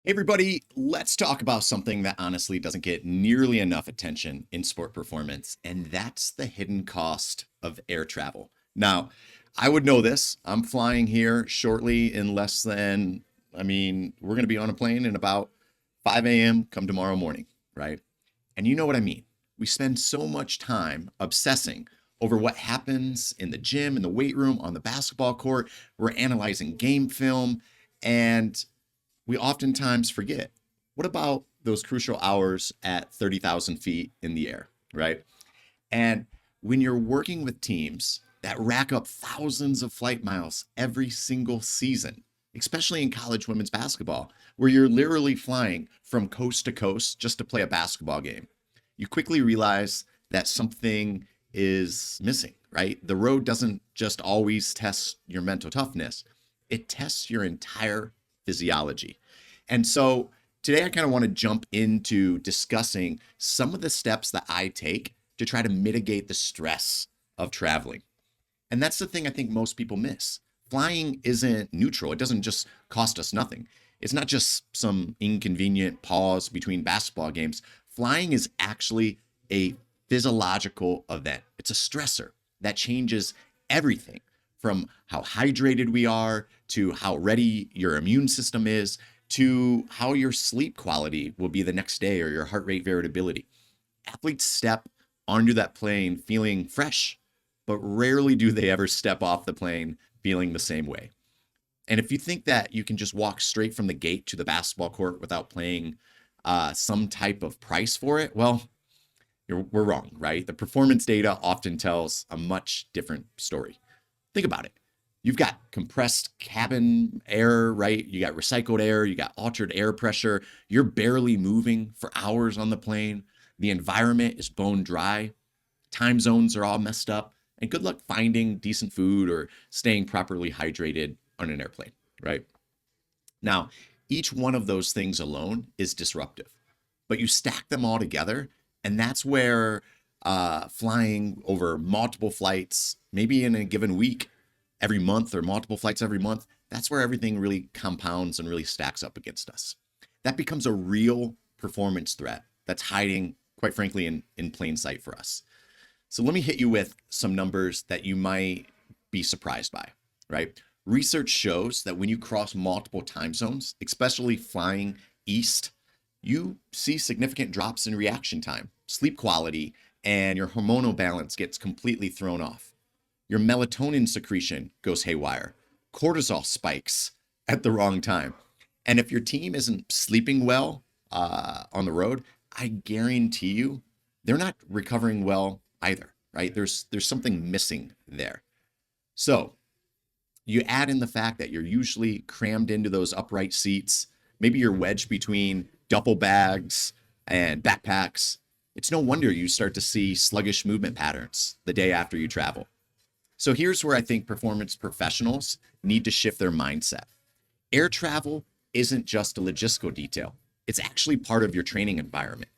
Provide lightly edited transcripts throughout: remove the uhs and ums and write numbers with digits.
Hey everybody, let's talk about something that honestly doesn't get nearly enough attention in sport performance, and that's the hidden cost of air travel. Now, I would know this. I'm flying here shortly in less than, we're going to be on a plane in about 5 a.m. come tomorrow morning, right? And you know what I mean. We spend so much time obsessing over what happens in the gym, in the weight room, on the basketball court. We're analyzing game film, and we oftentimes forget, what about those crucial hours at 30,000 feet in the air, right? And when you're working with teams that rack up thousands of flight miles every single season, especially in college women's basketball, where you're literally flying from coast to coast just to play a basketball game, you quickly realize that something is missing, right? The road doesn't just always test your mental toughness, it tests your entire physiology. And so today I kind of want to jump into discussing some of the steps that I take to try to mitigate the stress of traveling. And that's the thing I think most people miss. Flying isn't neutral. It doesn't just cost us nothing. It's not just some inconvenient pause between basketball games. Flying is actually a physiological event. It's a stressor that changes everything from how hydrated we are to how ready your immune system is to how your sleep quality will be the next day or your heart rate variability. Athletes step onto that plane feeling fresh, but rarely do they ever step off the plane feeling the same way. And if you think that you can just walk straight from the gate to the basketball court without paying some type of price for it, well, we're wrong, right? The performance data often tells a much different story. Think about it. You've got compressed cabin air, right? You got recycled air, you got altered air pressure. You're barely moving for hours on the plane. The environment is bone dry. Time zones are all messed up. And good luck finding decent food or staying properly hydrated on an airplane, right? Now, each one of those things alone is disruptive, but you stack them all together, and that's where flying over multiple flights, maybe in a given week, every month, or multiple flights every month, that's where everything really compounds and really stacks up against us. That becomes a real performance threat that's hiding, quite frankly, in plain sight for us. So let me hit you with some numbers that you might be surprised by, right? Research shows that when you cross multiple time zones, especially flying east, you see significant drops in reaction time, sleep quality, and your hormonal balance gets completely thrown off. Your melatonin secretion goes haywire. Cortisol spikes at the wrong time. And if your team isn't sleeping well on the road, I guarantee you they're not recovering well either, right? There's something missing there. So you add in the fact that you're usually crammed into those upright seats. Maybe you're wedged between duffel bags and backpacks. It's no wonder you start to see sluggish movement patterns the day after you travel. So here's where I think performance professionals need to shift their mindset. Air travel isn't just a logistical detail. It's actually part of your training environment,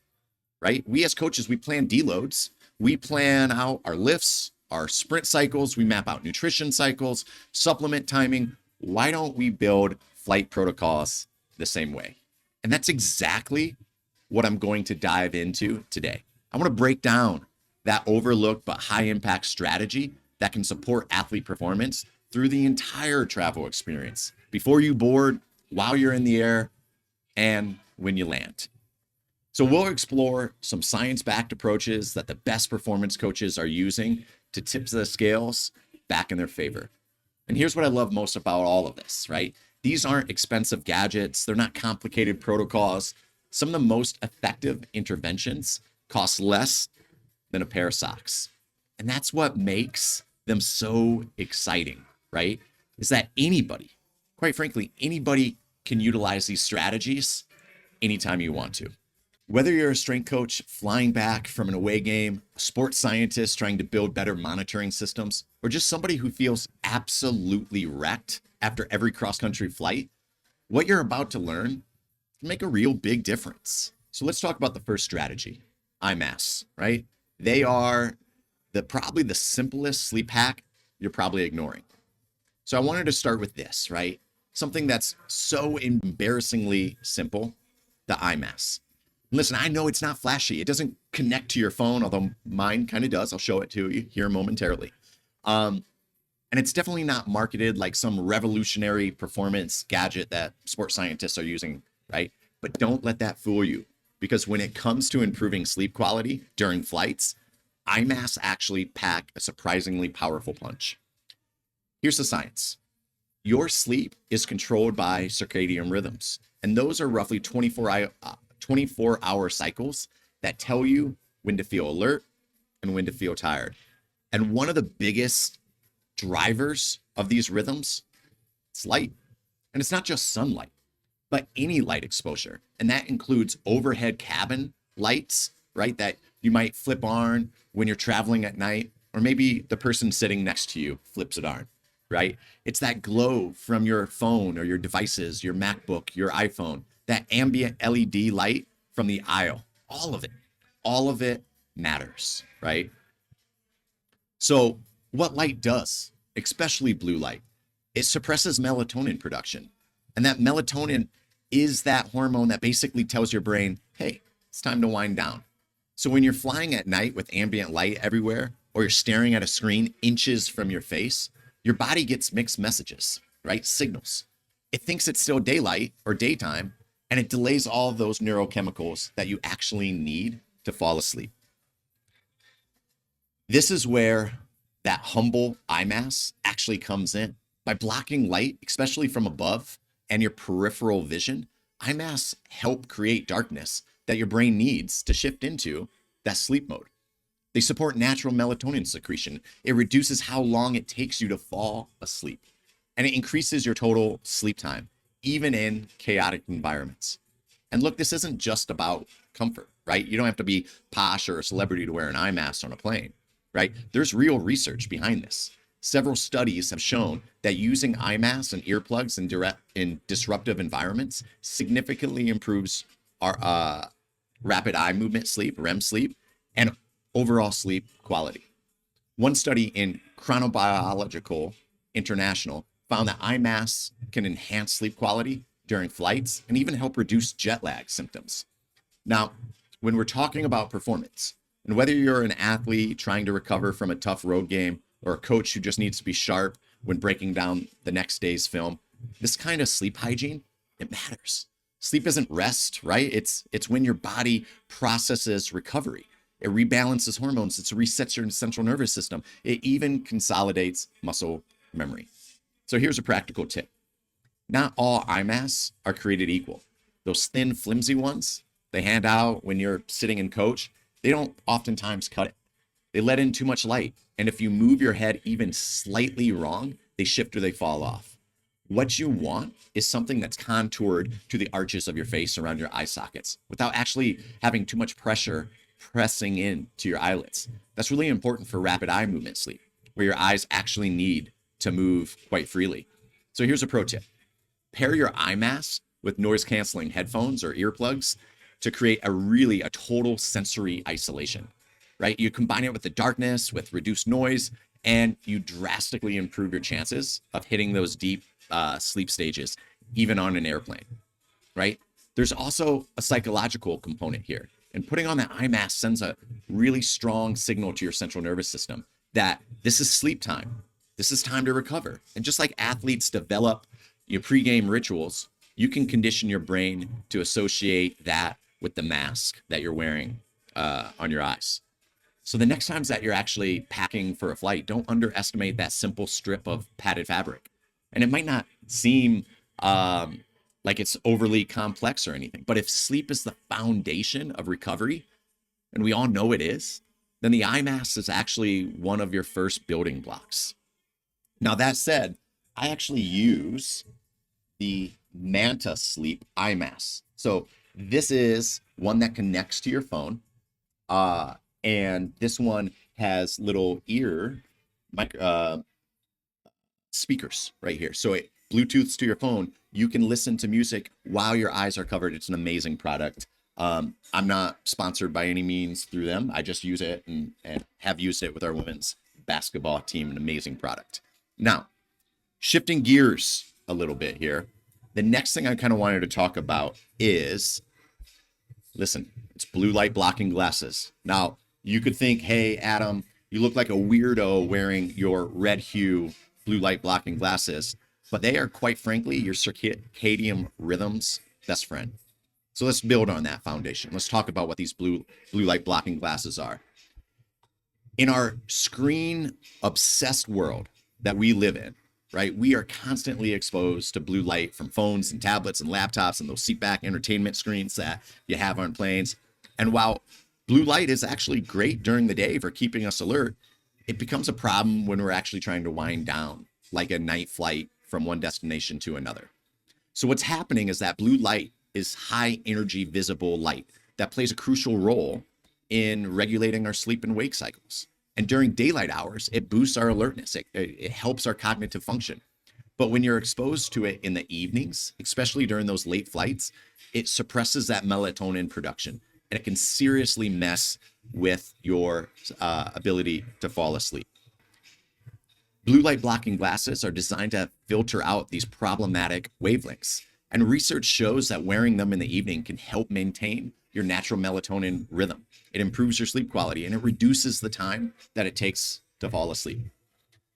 right? We as coaches, we plan deloads. We plan out our lifts, our sprint cycles. We map out nutrition cycles, supplement timing. Why don't we build flight protocols the same way? And that's exactly what I'm going to dive into today. I want to break down that overlooked but high impact strategy that can support athlete performance through the entire travel experience, before you board, while you're in the air, and when you land. So we'll explore some science-backed approaches that the best performance coaches are using to tip the scales back in their favor. And here's what I love most about all of this, right? These aren't expensive gadgets. They're not complicated protocols. Some of the most effective interventions cost less than a pair of socks. And that's what makes them so exciting, right? Is that anybody, quite frankly, anybody can utilize these strategies anytime you want to. Whether you're a strength coach flying back from an away game, a sports scientist trying to build better monitoring systems, or just somebody who feels absolutely wrecked after every cross-country flight, what you're about to learn can make a real big difference. So let's talk about the first strategy, eye masks, right? They are probably the simplest sleep hack you're probably ignoring. So I wanted to start with this, right? something that's so embarrassingly simple, the eye mask. Listen, I know it's not flashy. It doesn't connect to your phone, although mine kind of does. I'll show it to you here momentarily. And it's definitely not marketed like some revolutionary performance gadget that sports scientists are using, right? But don't let that fool you, because when it comes to improving sleep quality during flights, eye masks actually pack a surprisingly powerful punch. Here's the science. Your sleep is controlled by circadian rhythms, and those are roughly 24-hour cycles that tell you when to feel alert and when to feel tired. And one of the biggest drivers of these rhythms, it's light. And it's not just sunlight, but any light exposure. And that includes overhead cabin lights, right? That you might flip on when you're traveling at night, or maybe the person sitting next to you flips it on, right? It's that glow from your phone or your devices, your MacBook, your iPhone, that ambient LED light from the aisle, all of it matters, right? So what light does, especially blue light, it suppresses melatonin production. And that melatonin is that hormone that basically tells your brain, hey, it's time to wind down. So when you're flying at night with ambient light everywhere, or you're staring at a screen inches from your face, your body gets mixed messages, right? Signals. It thinks it's still daylight or daytime, and it delays all of those neurochemicals that you actually need to fall asleep. This is where that humble eye mask actually comes in. By blocking light, especially from above, and your peripheral vision, eye masks help create darkness that your brain needs to shift into that sleep mode. They support natural melatonin secretion. It reduces how long it takes you to fall asleep, and it increases your total sleep time, even in chaotic environments. And look, this isn't just about comfort, right? You don't have to be posh or a celebrity to wear an eye mask on a plane, right? There's real research behind this. Several studies have shown that using eye masks and earplugs in disruptive environments significantly improves our rapid eye movement sleep, REM sleep, and overall sleep quality. One study in Chronobiological International found that eye masks can enhance sleep quality during flights and even help reduce jet lag symptoms. Now, when we're talking about performance, and whether you're an athlete trying to recover from a tough road game or a coach who just needs to be sharp when breaking down the next day's film, this kind of sleep hygiene, it matters. Sleep isn't rest, right? It's when your body processes recovery. It rebalances hormones. It resets your central nervous system. It even consolidates muscle memory. So here's a practical tip. Not all eye masks are created equal. Those thin, flimsy ones they hand out when you're sitting in coach, they don't oftentimes cut it. They let in too much light. And if you move your head even slightly wrong, they shift or they fall off. What you want is something that's contoured to the arches of your face around your eye sockets without actually having too much pressure pressing in to your eyelids. That's really important for rapid eye movement sleep, where your eyes actually need to move quite freely. So here's a pro tip. Pair your eye mask with noise canceling headphones or earplugs to create a total sensory isolation, right? You combine it with the darkness, with reduced noise, and you drastically improve your chances of hitting those deep sleep stages, even on an airplane, right? There's also a psychological component here. And putting on that eye mask sends a really strong signal to your central nervous system that this is sleep time. This is time to recover. And just like athletes develop your pregame rituals, you can condition your brain to associate that with the mask that you're wearing on your eyes. So the next times that you're actually packing for a flight, don't underestimate that simple strip of padded fabric. And it might not seem like it's overly complex or anything, but if sleep is the foundation of recovery, and we all know it is, then the eye mask is actually one of your first building blocks. Now, that said, I actually use the Manta Sleep eye mask. So this is one that connects to your phone. And this one has little ear speakers right here. So it Bluetooths to your phone. You can listen to music while your eyes are covered. It's an amazing product. I'm not sponsored by any means through them. I just use it and have used it with our women's basketball team. An amazing product. Now, shifting gears a little bit here, the next thing I kind of wanted to talk about is, listen, it's blue light blocking glasses. Now, you could think, hey, Adam, you look like a weirdo wearing your red hue blue light blocking glasses, but they are, quite frankly, your circadian rhythm's best friend. So let's build on that foundation. Let's talk about what these blue light blocking glasses are. In our screen obsessed world that we live in, right, we are constantly exposed to blue light from phones and tablets and laptops and those seatback entertainment screens that you have on planes. And while blue light is actually great during the day for keeping us alert, it becomes a problem when we're actually trying to wind down, like a night flight from one destination to another. So what's happening is that blue light is high energy visible light that plays a crucial role in regulating our sleep and wake cycles. And during daylight hours, it boosts our alertness. It helps our cognitive function. But when you're exposed to it in the evenings, especially during those late flights, it suppresses that melatonin production, and it can seriously mess with your ability to fall asleep. Blue light blocking glasses are designed to filter out these problematic wavelengths. And research shows that wearing them in the evening can help maintain your natural melatonin rhythm. It improves your sleep quality and it reduces the time that it takes to fall asleep.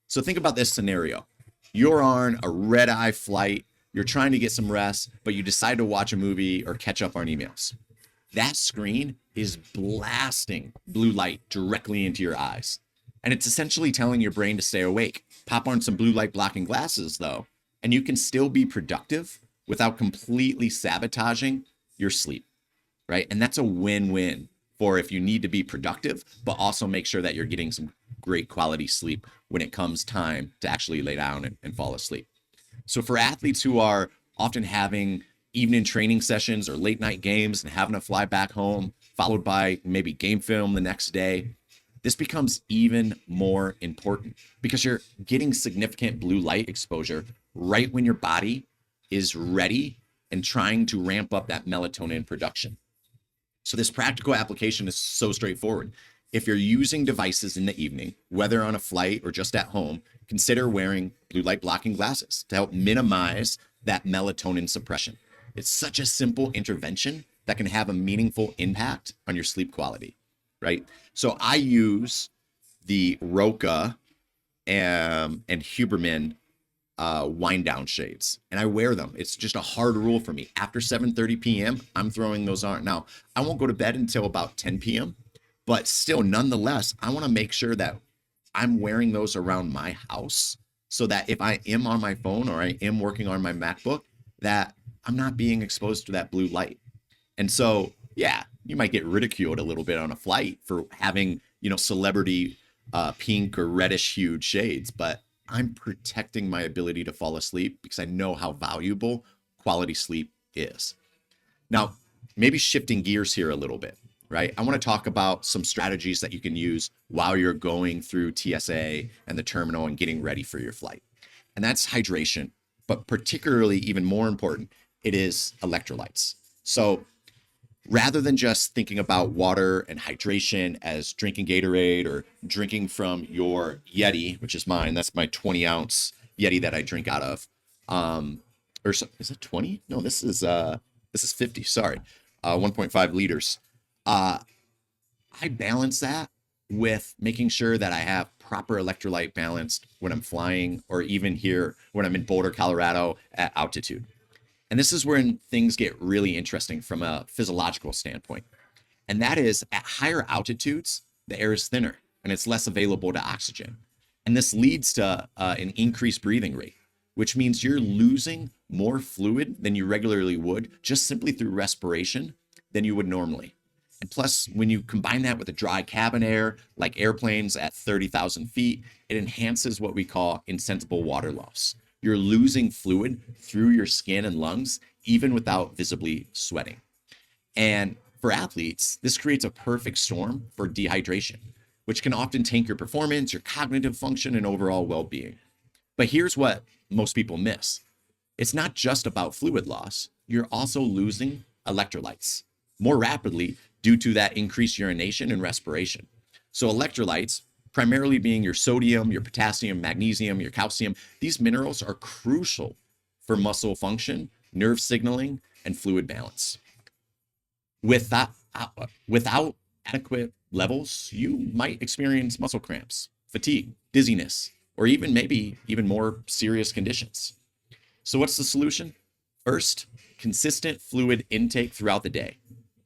So think about this scenario. You're on a red-eye flight, you're trying to get some rest, but you decide to watch a movie or catch up on emails. That screen is blasting blue light directly into your eyes. And it's essentially telling your brain to stay awake. Pop on some blue light blocking glasses though, and you can still be productive without completely sabotaging your sleep, right? And that's a win-win for if you need to be productive, but also make sure that you're getting some great quality sleep when it comes time to actually lay down and fall asleep. So for athletes who are often having evening training sessions or late night games and having to fly back home, followed by maybe game film the next day, this becomes even more important because you're getting significant blue light exposure right when your body is ready and trying to ramp up that melatonin production. So this practical application is so straightforward. If you're using devices in the evening, whether on a flight or just at home, consider wearing blue light blocking glasses to help minimize that melatonin suppression. It's such a simple intervention that can have a meaningful impact on your sleep quality, right? So I use the Roca and Huberman wind down shades, and I wear them. It's just a hard rule for me. After 7:30 p.m., I'm throwing those on. Now, I won't go to bed until about 10 p.m., but still, nonetheless, I want to make sure that I'm wearing those around my house so that if I am on my phone or I am working on my MacBook, that I'm not being exposed to that blue light. And so, yeah, you might get ridiculed a little bit on a flight for having, celebrity pink or reddish hued shades, but I'm protecting my ability to fall asleep because I know how valuable quality sleep is. Now, maybe shifting gears here a little bit, right? I want to talk about some strategies that you can use while you're going through TSA and the terminal and getting ready for your flight. And that's hydration, but particularly even more important, it is electrolytes. So rather than just thinking about water and hydration as drinking Gatorade or drinking from your Yeti, which is mine, that's my 20-ounce Yeti that I drink out of. Or so, is it 20? No, this is 50. Sorry, 1.5 liters. I balance that with making sure that I have proper electrolyte balanced when I'm flying, or even here when I'm in Boulder, Colorado at altitude. And this is when things get really interesting from a physiological standpoint. And that is at higher altitudes, the air is thinner and it's less available to oxygen. And this leads to an increased breathing rate, which means you're losing more fluid than you regularly would just simply through respiration than you would normally. And plus, when you combine that with the dry cabin air, like airplanes at 30,000 feet, it enhances what we call insensible water loss. You're losing fluid through your skin and lungs, even without visibly sweating. And for athletes, this creates a perfect storm for dehydration, which can often tank your performance, your cognitive function, and overall well-being. But here's what most people miss. It's not just about fluid loss. You're also losing electrolytes more rapidly due to that increased urination and respiration. So electrolytes, primarily being your sodium, your potassium, magnesium, your calcium, these minerals are crucial for muscle function, nerve signaling, and fluid balance. Without adequate levels, you might experience muscle cramps, fatigue, dizziness, or even maybe even more serious conditions. So what's the solution? First, consistent fluid intake throughout the day.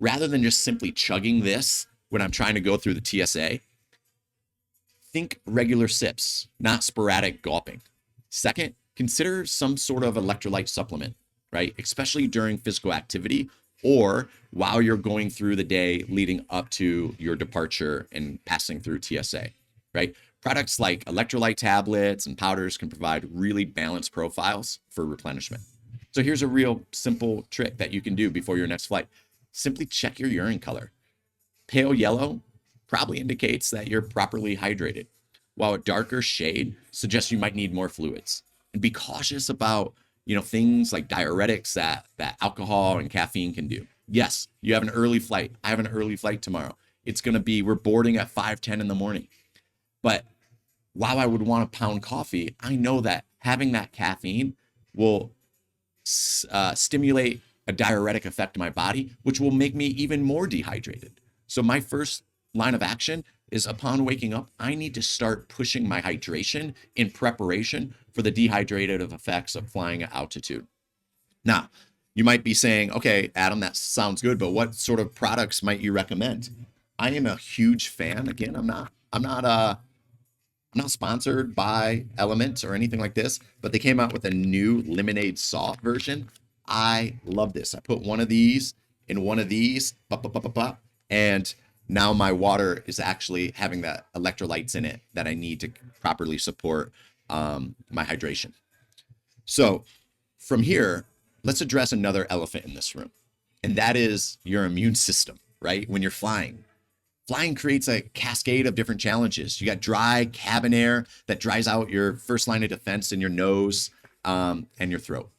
Rather than just simply chugging this when I'm trying to go through the TSA, think regular sips, not sporadic gulping. Second, consider some sort of electrolyte supplement, right? Especially during physical activity or while you're going through the day leading up to your departure and passing through TSA, right? Products like electrolyte tablets and powders can provide really balanced profiles for replenishment. So here's a real simple trick that you can do before your next flight. Simply check your urine color. Pale yellow probably indicates that you're properly hydrated, while a darker shade suggests you might need more fluids. And be cautious about, things like diuretics that alcohol and caffeine can do. Yes, you have an early flight. I have an early flight tomorrow. We're boarding at 5:10 in the morning. But while I would want a pound coffee, I know that having that caffeine will stimulate a diuretic effect in my body, which will make me even more dehydrated. So my first line of action is upon waking up, I need to start pushing my hydration in preparation for the dehydrative effects of flying at altitude. Now, you might be saying, okay, Adam, that sounds good, but what sort of products might you recommend? I am a huge fan. Again, I'm not sponsored by Element or anything like this, but they came out with a new lemonade soft version. I love this. I put one of these in one of these, and now my water is actually having the electrolytes in it that I need to properly support my hydration. So from here, let's address another elephant in this room, and that is your immune system, right? When you're flying. Flying creates a cascade of different challenges. You got dry cabin air that dries out your first line of defense in your nose and your throat.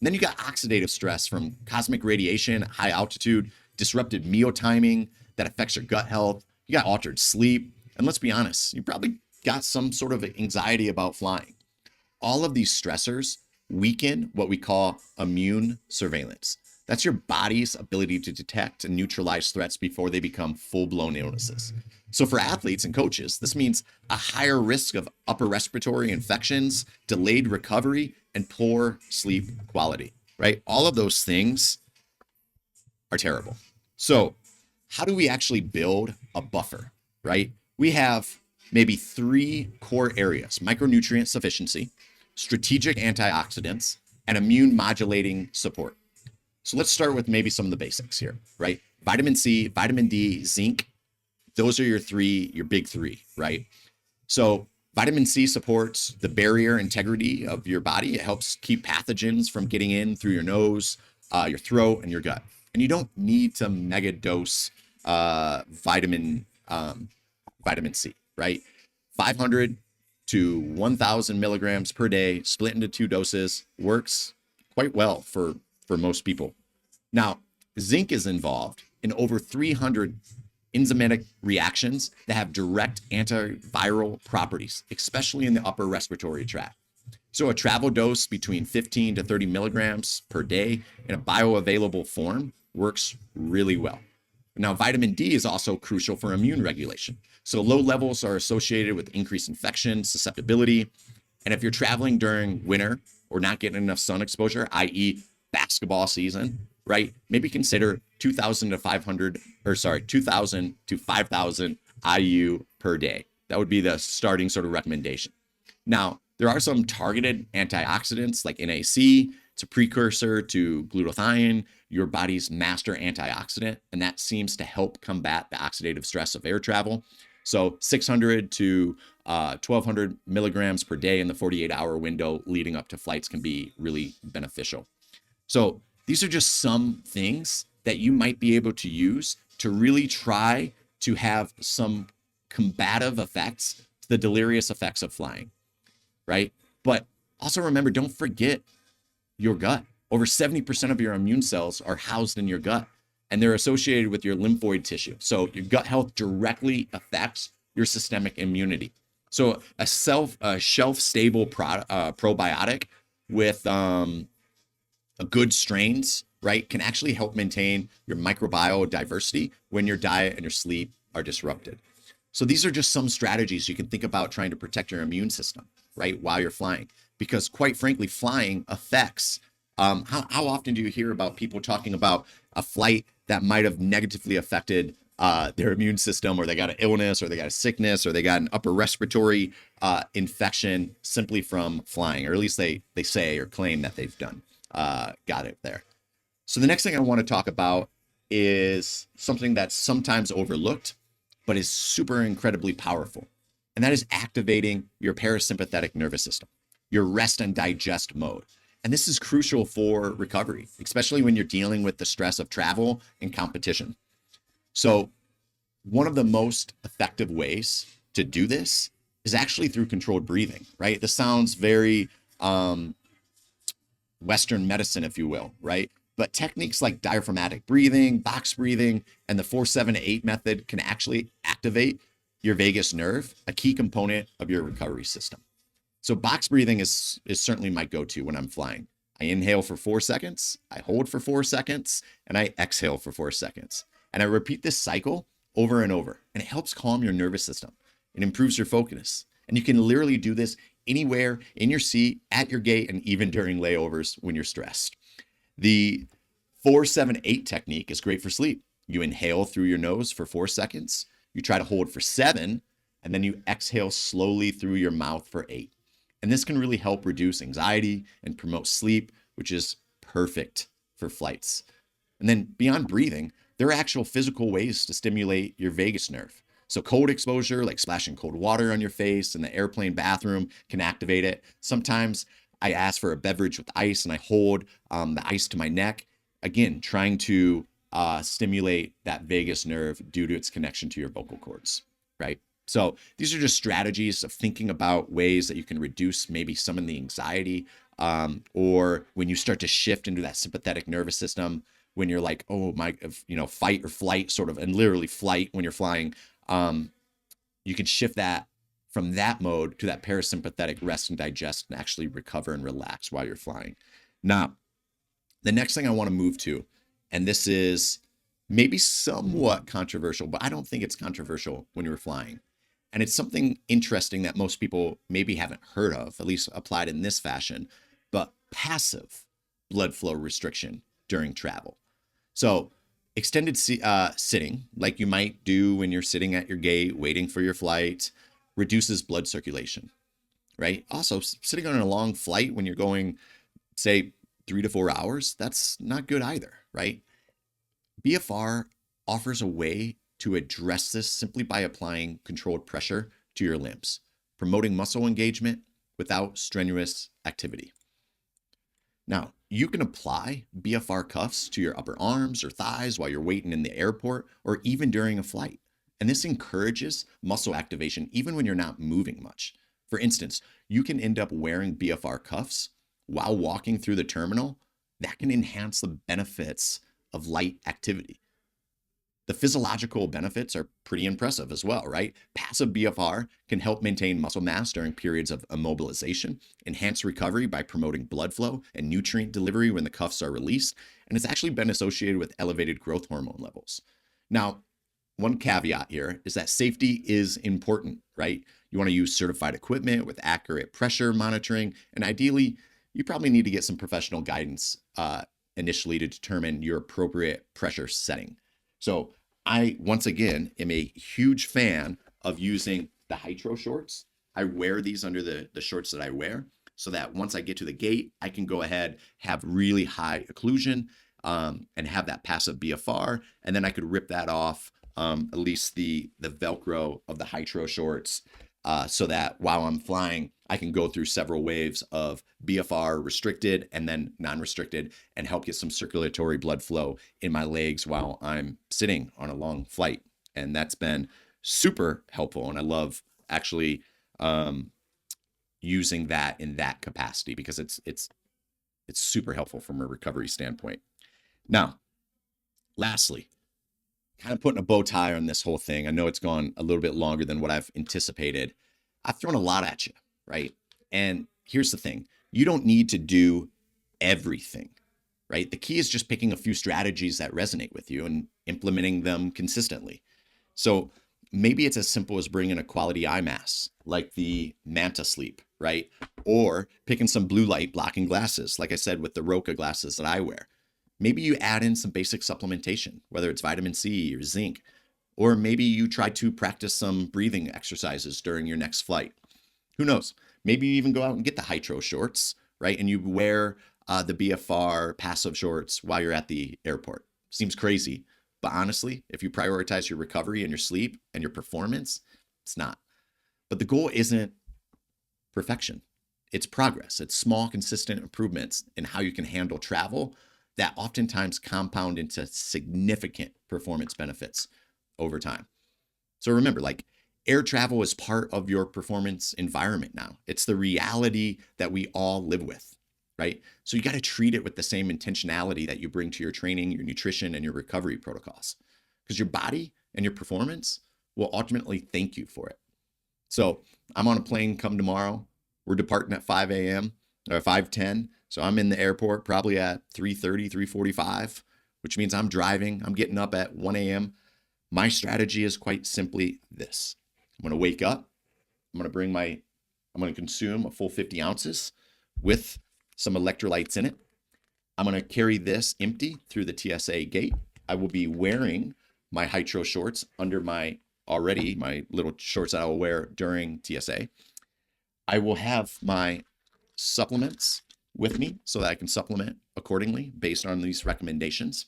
And then you got oxidative stress from cosmic radiation, high altitude, disrupted meal timing that affects your gut health. You got altered sleep. And let's be honest, you probably got some sort of anxiety about flying. All of these stressors weaken what we call immune surveillance. That's your body's ability to detect and neutralize threats before they become full-blown illnesses. So for athletes and coaches, this means a higher risk of upper respiratory infections, delayed recovery, and poor sleep quality, right? All of those things are terrible. So how do we actually build a buffer, right? We have maybe 3 core areas: micronutrient sufficiency, strategic antioxidants, and immune modulating support. So let's start with maybe some of the basics here, right? Vitamin C, vitamin D, zinc. Those are your big 3, right? So vitamin C supports the barrier integrity of your body. It helps keep pathogens from getting in through your nose, your throat, and your gut. And you don't need to mega dose vitamin C, right? 500 to 1,000 milligrams per day, split into 2 doses, works quite well for most people. Now, zinc is involved in over 300 enzymatic reactions that have direct antiviral properties, especially in the upper respiratory tract. So a travel dose between 15 to 30 milligrams per day in a bioavailable form works really well. Now, vitamin D is also crucial for immune regulation. So low levels are associated with increased infection, susceptibility. And if you're traveling during winter or not getting enough sun exposure, i.e. basketball season, right? Maybe consider 2,000 to 500 IU per day. That would be the starting sort of recommendation. Now, there are some targeted antioxidants like NAC. It's a precursor to glutathione, your body's master antioxidant, and that seems to help combat the oxidative stress of air travel. So 600 to 1,200 milligrams per day in the 48-hour window leading up to flights can be really beneficial. So these are just some things that you might be able to use to really try to have some combative effects to the delirious effects of flying, right? But also remember, don't forget your gut. Over 70% of your immune cells are housed in your gut, and they're associated with your lymphoid tissue. So your gut health directly affects your systemic immunity. So a shelf-stable probiotic with a good strains, right, can actually help maintain your microbiome diversity when your diet and your sleep are disrupted. So these are just some strategies you can think about trying to protect your immune system, right, while you're flying. Because quite frankly, flying affects, how often do you hear about people talking about a flight that might have negatively affected their immune system, or they got an illness, or they got a sickness, or they got an upper respiratory infection simply from flying, or at least they say or claim that they've got it there. So the next thing I want to talk about is something that's sometimes overlooked, but is super incredibly powerful. And that is activating your parasympathetic nervous system, your rest and digest mode. And this is crucial for recovery, especially when you're dealing with the stress of travel and competition. So one of the most effective ways to do this is actually through controlled breathing, right? This sounds very Western medicine, if you will, right? But techniques like diaphragmatic breathing, box breathing, and the 4-7-8 method can actually activate your vagus nerve, a key component of your recovery system. So box breathing is certainly my go-to when I'm flying. I inhale for 4 seconds, I hold for 4 seconds, and I exhale for 4 seconds. And I repeat this cycle over and over, and it helps calm your nervous system. It improves your focus. And you can literally do this anywhere, in your seat, at your gate, and even during layovers when you're stressed. The 4-7-8 technique is great for sleep. You inhale through your nose for 4 seconds, you try to hold for 7, and then you exhale slowly through your mouth for 8. And this can really help reduce anxiety and promote sleep, which is perfect for flights. And then beyond breathing, there are actual physical ways to stimulate your vagus nerve. So cold exposure, like splashing cold water on your face in the airplane bathroom, can activate it. Sometimes I ask for a beverage with ice and I hold the ice to my neck, again, trying to stimulate that vagus nerve due to its connection to your vocal cords, right? So these are just strategies of thinking about ways that you can reduce maybe some of the anxiety, or when you start to shift into that sympathetic nervous system, when you're like, oh my, fight or flight sort of, and literally flight when you're flying, you can shift that from that mode to that parasympathetic rest and digest and actually recover and relax while you're flying. Now, the next thing I want to move to, and this is maybe somewhat controversial, but I don't think it's controversial when you're flying. And it's something interesting that most people maybe haven't heard of, at least applied in this fashion, but passive blood flow restriction during travel. So extended sitting, like you might do when you're sitting at your gate waiting for your flight, reduces blood circulation, right? Also, sitting on a long flight when you're going, say, 3 to 4 hours, that's not good either, right? BFR offers a way to address this simply by applying controlled pressure to your limbs, promoting muscle engagement without strenuous activity. Now, you can apply BFR cuffs to your upper arms or thighs while you're waiting in the airport or even during a flight. And this encourages muscle activation even when you're not moving much. For instance, you can end up wearing BFR cuffs while walking through the terminal. That can enhance the benefits of light activity. The physiological benefits are pretty impressive as well, right? Passive BFR can help maintain muscle mass during periods of immobilization, enhance recovery by promoting blood flow and nutrient delivery when the cuffs are released, and it's actually been associated with elevated growth hormone levels. Now, one caveat here is that safety is important, right? You want to use certified equipment with accurate pressure monitoring, and ideally, you probably need to get some professional guidance initially to determine your appropriate pressure setting. So I, once again, am a huge fan of using the Hydro shorts. I wear these under the shorts that I wear so that once I get to the gate, I can go ahead, have really high occlusion, and have that passive BFR. And then I could rip that off, at least the Velcro of the Hydro shorts, so that while I'm flying, I can go through several waves of BFR restricted and then non-restricted and help get some circulatory blood flow in my legs while I'm sitting on a long flight. And that's been super helpful. And I love actually using that in that capacity because it's super helpful from a recovery standpoint. Now, lastly, kind of putting a bow tie on this whole thing. I know it's gone a little bit longer than what I've anticipated. I've thrown a lot at you, right? And here's the thing. You don't need to do everything, right? The key is just picking a few strategies that resonate with you and implementing them consistently. So maybe it's as simple as bringing a quality eye mask, like the Manta Sleep, right? Or picking some blue light blocking glasses, like I said, with the Roca glasses that I wear. Maybe you add in some basic supplementation, whether it's vitamin C or zinc, or maybe you try to practice some breathing exercises during your next flight. Who knows? Maybe you even go out and get the hydro shorts, right? And you wear the BFR passive shorts while you're at the airport. Seems crazy, but honestly, if you prioritize your recovery and your sleep and your performance, it's not. But the goal isn't perfection. It's progress. It's small, consistent improvements in how you can handle travel that oftentimes compound into significant performance benefits over time. So remember, like, air travel is part of your performance environment now. It's the reality that we all live with, right? So you got to treat it with the same intentionality that you bring to your training, your nutrition, and your recovery protocols, because your body and your performance will ultimately thank you for it. So I'm on a plane come tomorrow. We're departing at 5 a.m. or 5:10. So I'm in the airport probably at 3:30, 3:45, which means I'm driving. I'm getting up at 1 a.m. My strategy is quite simply this. I'm going to wake up. I'm going to consume a full 50 ounces with some electrolytes in it. I'm going to carry this empty through the TSA gate. I will be wearing my hydro shorts under my little shorts that I will wear during TSA. I will have my supplements with me so that I can supplement accordingly based on these recommendations.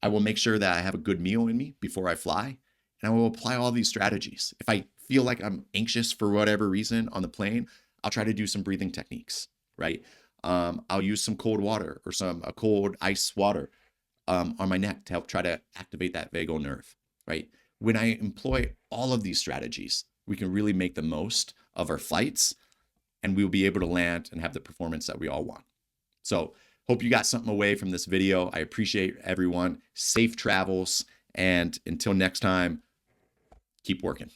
I will make sure that I have a good meal in me before I fly, and I will apply all these strategies. If I feel like I'm anxious for whatever reason on the plane, I'll try to do some breathing techniques, right? I'll use some cold water or a cold ice water on my neck to help try to activate that vagal nerve, right? When I employ all of these strategies, we can really make the most of our flights, and we'll be able to land and have the performance that we all want. So hope you got something away from this video. I appreciate everyone. Safe travels. And until next time, keep working.